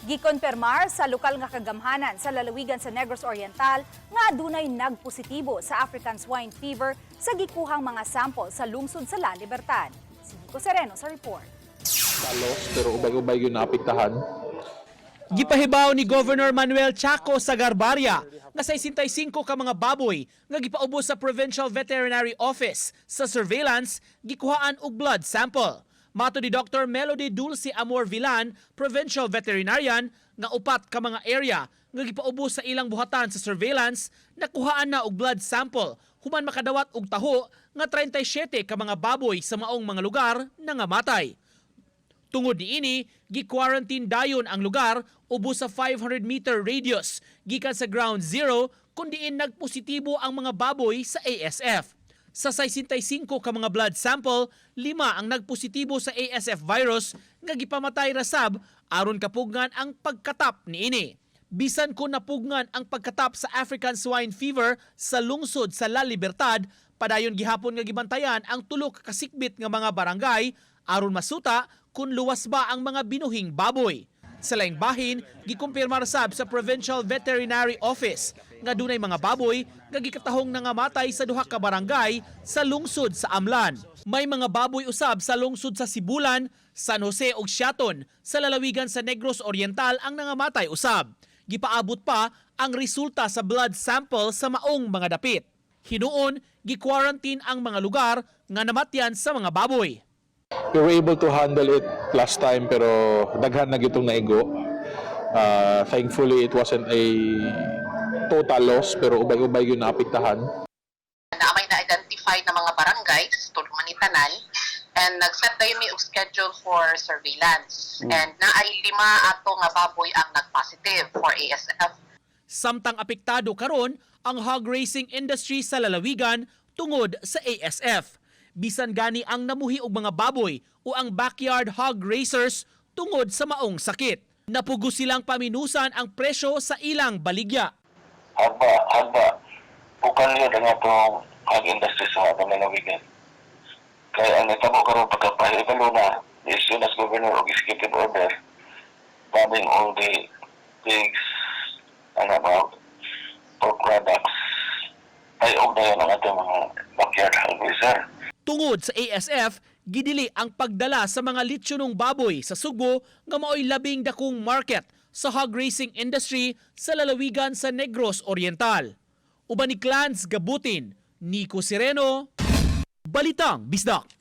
Gikonpermar sa lokal nga kagamhanan sa lalawigan sa Negros Oriental nga adunay nagpositibo sa African swine fever sa gikuhang mga sample sa lungsod sa La Libertad. Si Nico Sereno sa report. Talos pero ubay-ubay yun naapektahan. Gipahibaw ni Governor Manuel Chaco sa Garbaria nga 65 ka mga baboy nga gipaubos sa Provincial Veterinary Office sa surveillance gikuhaan og blood sample. Mato ni Dr. Melody Dulce Amor Villan, Provincial Veterinarian, nga upat ka mga area nga gipaubos sa ilang buhatan sa surveillance nakuhaan na og blood sample human makadawat og taho nga 37 ka mga baboy sa maong mga lugar na ngamatay. Tungod niini, gi-quarantine dayon ang lugar ubos sa 500-meter radius gikan sa ground zero kun diin nagpositibo ang mga baboy sa ASF. Sa 65 ka mga blood sample, 5 ang nagpositibo sa ASF virus nga gipamatay rasab aron kapugnan ang pagkatap niini. Bisan kung napugnan ang pagkatap sa African swine fever sa lungsod sa La Libertad, padayon gihapon nga gibantayan ang tulo ka kasikbit nga mga barangay aron masuta kung luwas ba ang mga binuhing baboy. Sa laing bahin, gikumpirmar sab sa Provincial Veterinary Office nga dunay mga baboy nga gikatahong nangamatay sa duha ka barangay sa lungsod sa Amlan. May mga baboy usab sa lungsod sa Sibulan, San Jose ug Siaton sa lalawigan sa Negros Oriental ang nangamatay usab. Gipaabot pa ang resulta sa blood sample sa maong mga dapit. Hinuon, gi-quarantine ang mga lugar nga namatyan sa mga baboy. We were able to handle it last time pero daghan na gitong naigo. Thankfully, it wasn't a total loss pero ubay-ubay yun naapektahan. Na may na-identify na mga barangay sa tulong Manitanal and nag-set tayo may schedule for surveillance. And naay 5 ato nga baboy ang nag-positive for ASF. Samtang apektado karon ang hog racing industry sa lalawigan tungod sa ASF. Bisan gani ang namuhi og mga baboy o ang backyard hog racers tungod sa maong sakit. Napugo silang paminusan ang presyo sa ilang baligya. Haba. Bukan yun ang itong hog industry sa atong lalawigan. Kaya ang itamo karoon pagkapahibalo na as soon as governor og executive order banning all the pigs pork products ay og na yun ang atong mga backyard hog racer. Tungod sa ASF, gidili ang pagdala sa mga litsonong baboy sa Subo nga mao'y labing dakong market sa hog racing industry sa lalawigan sa Negros Oriental. Uban ni Clans Gabutin, Nico Sereno, Balitang Bisdak.